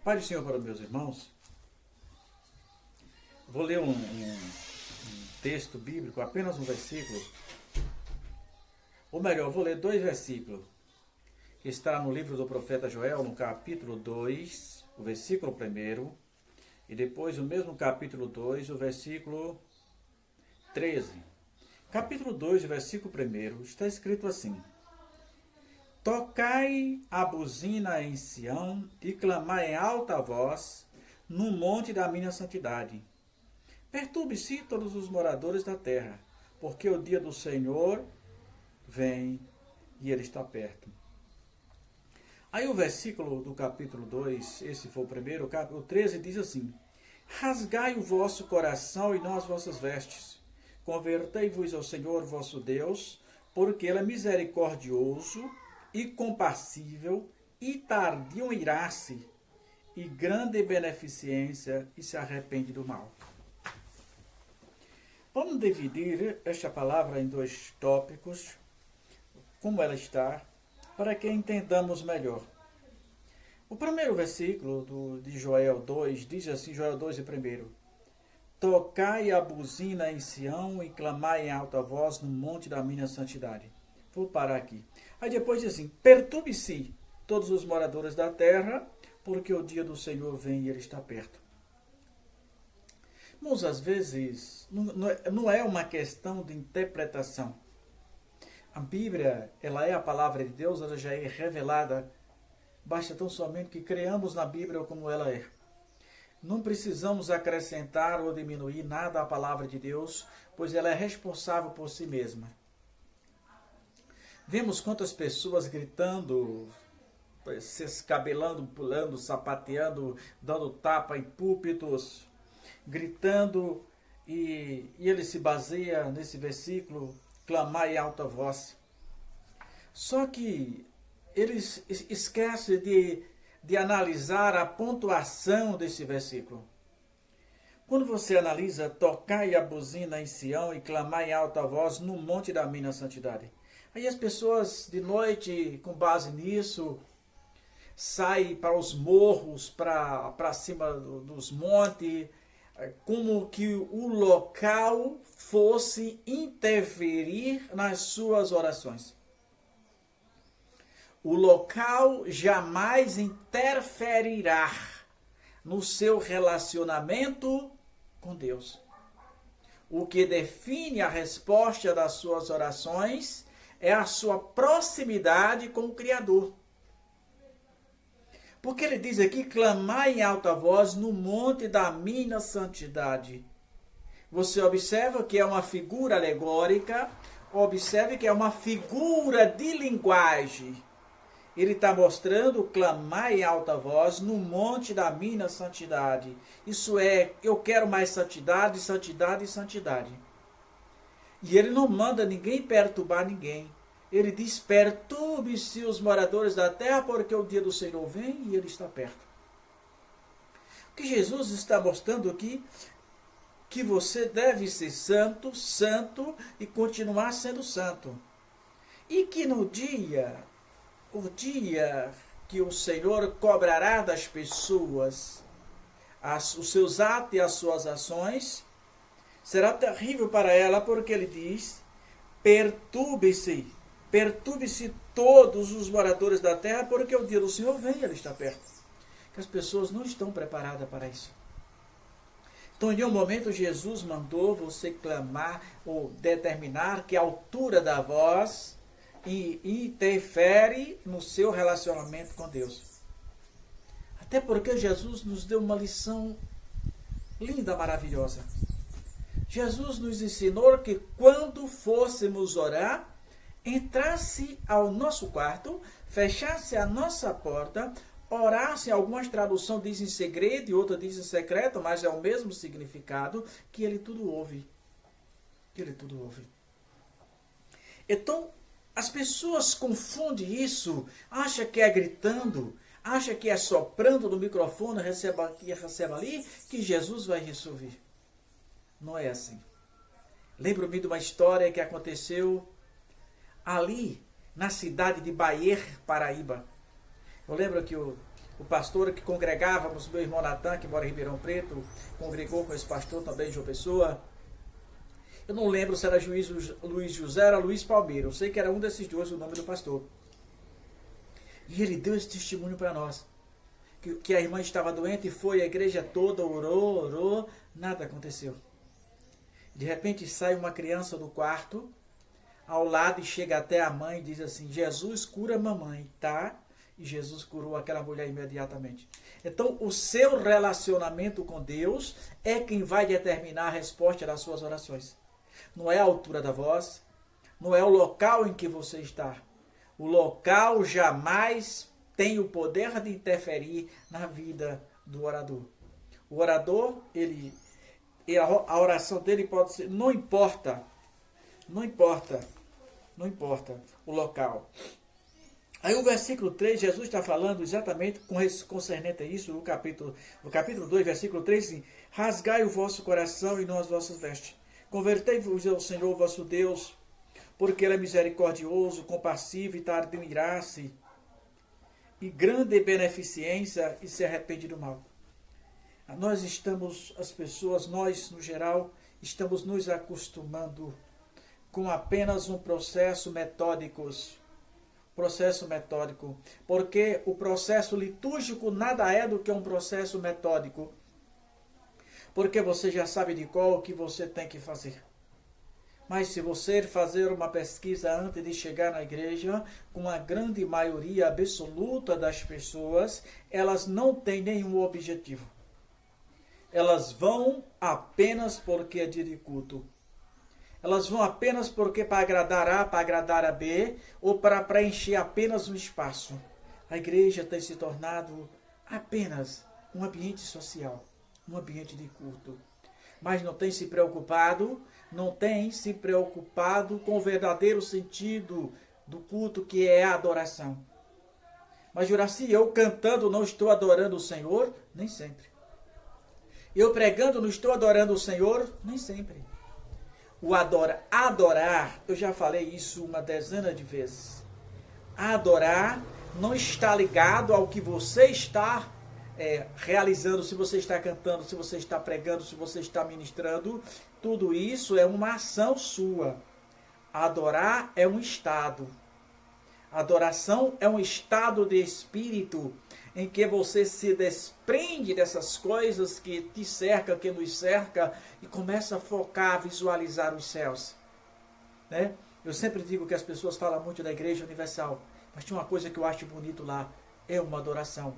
Pai do Senhor para os meus irmãos, vou ler um texto bíblico, apenas um versículo, ou melhor, vou ler dois versículos, que está no livro do profeta Joel, no capítulo 2, o versículo 1, e depois o mesmo capítulo 2, o versículo 13. Capítulo 2, versículo 1, está escrito assim: Tocai a buzina em Sião e clamai em alta voz no monte da minha santidade. Perturbe-se todos os moradores da terra, porque o dia do Senhor vem e ele está perto. Aí o versículo do capítulo 2, esse foi o primeiro, o 13 diz assim: Rasgai o vosso coração e não as vossas vestes. Convertei-vos ao Senhor vosso Deus, porque ele é misericordioso e compassível, e tardio em irar-se, e grande em beneficência, e se arrepende do mal. Vamos dividir esta palavra em dois tópicos, como ela está, para que entendamos melhor. O primeiro versículo de Joel 2 diz assim, Joel 2 e 1: Tocai a buzina em Sião e clamai em alta voz no monte da minha santidade. Vou parar aqui. Aí depois diz assim: Perturbe-se todos os moradores da terra, porque o dia do Senhor vem e ele está perto. Mas às vezes não é uma questão de interpretação. A Bíblia, ela é a palavra de Deus, ela já é revelada. Basta tão somente que creamos na Bíblia como ela é. Não precisamos acrescentar ou diminuir nada à palavra de Deus, pois ela é responsável por si mesma. Vemos quantas pessoas gritando, se escabelando, pulando, sapateando, dando tapa em púlpitos, gritando, e ele se baseia nesse versículo, clamar em alta voz. Só que eles esquecem de analisar a pontuação desse versículo. Quando você analisa, tocai a buzina em Sião e clamai em alta voz no monte da minha santidade. Aí as pessoas de noite, com base nisso, saem para os morros, para cima dos montes, como que o local fosse interferir nas suas orações. O local jamais interferirá no seu relacionamento com Deus. O que define a resposta das suas orações é a sua proximidade com o Criador. Porque ele diz aqui, clamai em alta voz no monte da minha santidade. Você observa que é uma figura alegórica, observe que é uma figura de linguagem. Ele está mostrando, clamai em alta voz no monte da minha santidade. Isso é, eu quero mais santidade, santidade e santidade. E ele não manda ninguém perturbar ninguém. Ele diz, perturbe-se os moradores da terra, porque o dia do Senhor vem e ele está perto. O que Jesus está mostrando aqui, que você deve ser santo, santo e continuar sendo santo. E que no dia, o dia que o Senhor cobrará das pessoas os seus atos e as suas ações, será terrível para ela, porque ele diz, perturbe-se todos os moradores da terra, porque o dia do Senhor vem e ele está perto. Que as pessoas não estão preparadas para isso. Então, em um momento, Jesus mandou você clamar ou determinar que a altura da voz interfere no seu relacionamento com Deus. Até porque Jesus nos deu uma lição linda, maravilhosa. Jesus nos ensinou que quando fôssemos orar, entrasse ao nosso quarto, fechasse a nossa porta, orasse, algumas traduções dizem segredo e outras dizem secreto, mas é o mesmo significado, que ele tudo ouve. Que ele tudo ouve. Então, as pessoas confundem isso, acham que é gritando, acham que é soprando no microfone, receba aqui, receba ali, que Jesus vai resolver. Não é assim. Lembro-me de uma história que aconteceu ali, na cidade de Bahia, Paraíba. Eu lembro que o o pastor que congregávamos, meu irmão Natan, que mora em Ribeirão Preto, congregou com esse pastor também de João Pessoa. Eu não lembro se era Luiz José, era Luiz Palmeira. Eu sei que era um desses dois o nome do pastor. E ele deu esse testemunho para nós. Que a irmã estava doente e foi a igreja toda, orou, nada aconteceu. De repente sai uma criança do quarto, ao lado, e chega até a mãe e diz assim: Jesus cura a mamãe, tá? E Jesus curou aquela mulher imediatamente. Então, o seu relacionamento com Deus é quem vai determinar a resposta das suas orações. Não é a altura da voz, não é o local em que você está. O local jamais tem o poder de interferir na vida do orador. O orador, a oração dele pode ser, não importa o local. Aí o versículo 3, Jesus está falando exatamente concernente a isso, no capítulo 2, versículo 3, assim: rasgai o vosso coração e não as vossas vestes. Convertei-vos ao Senhor vosso Deus, porque Ele é misericordioso, compassivo e tardio em graça, e grande beneficência, e se arrepende do mal. As pessoas, nós no geral, estamos nos acostumando com apenas um processo metódico, porque o processo litúrgico nada é do que um processo metódico, porque você já sabe de qual o que você tem que fazer. Mas se você fazer uma pesquisa antes de chegar na igreja, com a grande maioria absoluta das pessoas, elas não têm nenhum objetivo. Elas vão apenas porque é dia de culto. Elas vão apenas porque para agradar A, para agradar a B, ou para preencher apenas um espaço. A igreja tem se tornado apenas um ambiente social, um ambiente de culto. Mas não tem se preocupado com o verdadeiro sentido do culto, que é a adoração. Mas, Juraci, eu cantando não estou adorando o Senhor? Nem sempre. Eu pregando não estou adorando o Senhor? Nem sempre. O adorar, eu já falei isso uma dezena de vezes. Adorar não está ligado ao que você está realizando, se você está cantando, se você está pregando, se você está ministrando. Tudo isso é uma ação sua. Adorar é um estado. Adoração é um estado de espírito em que você se desprende dessas coisas que te cercam, que nos cercam, e começa a focar, a visualizar os céus. Né? Eu sempre digo que as pessoas falam muito da Igreja Universal, mas tinha uma coisa que eu acho bonito lá, é uma adoração.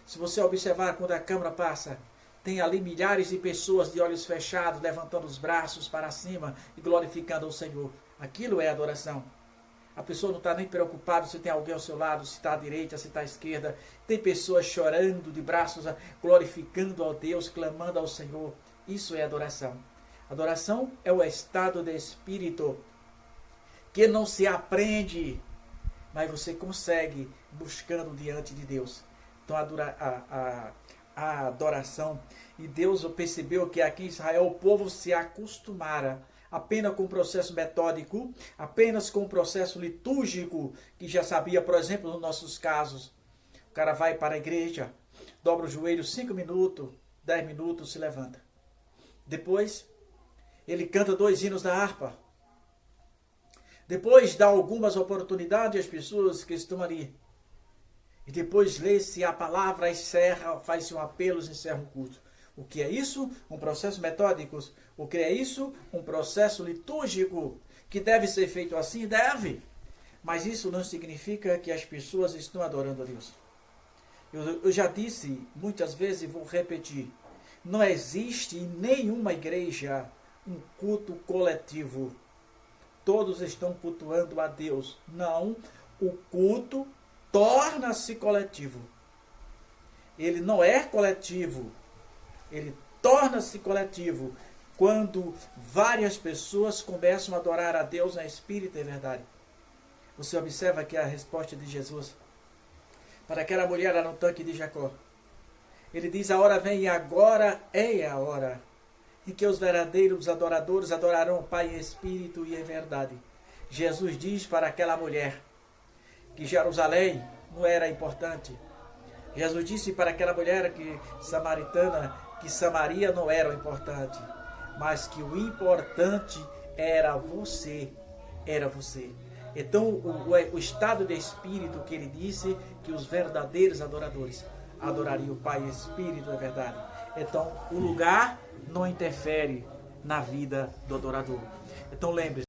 Se você observar quando a câmera passa, tem ali milhares de pessoas de olhos fechados, levantando os braços para cima e glorificando ao Senhor. Aquilo é adoração. A pessoa não está nem preocupada se tem alguém ao seu lado, se está à direita, se está à esquerda. Tem pessoas chorando de braços, glorificando ao Deus, clamando ao Senhor. Isso é adoração. Adoração é o estado de espírito que não se aprende, mas você consegue buscando diante de Deus. Então a adoração, e Deus percebeu que aqui em Israel o povo se acostumara apenas com o processo metódico, apenas com o processo litúrgico, que já sabia, por exemplo, nos nossos casos, o cara vai para a igreja, dobra o joelho 5 minutos, 10 minutos, se levanta. Depois, ele canta 2 hinos da harpa. Depois dá algumas oportunidades às pessoas que estão ali. E depois lê-se a palavra, encerra, faz-se um apelo, encerra o culto. O que é isso? Um processo metódico. O que é isso? Um processo litúrgico. Que deve ser feito assim? Deve. Mas isso não significa que as pessoas estão adorando a Deus. Eu já disse muitas vezes e vou repetir. Não existe em nenhuma igreja um culto coletivo. Todos estão cultuando a Deus. Não, o culto torna-se coletivo. Ele não é coletivo. Ele torna-se coletivo quando várias pessoas começam a adorar a Deus na espírito e verdade. Você observa que a resposta de Jesus para aquela mulher lá no tanque de Jacó. Ele diz: a hora vem e agora é a hora em que os verdadeiros adoradores adorarão o Pai em espírito e em verdade. Jesus diz para aquela mulher que Jerusalém não era importante. Jesus disse para aquela mulher samaritana que Samaria não era o importante, mas que o importante era você. Era você. Então, o estado de espírito que ele disse que os verdadeiros adoradores adorariam o Pai em espírito é verdade. Então, o lugar não interfere na vida do adorador. Então, lembre-se.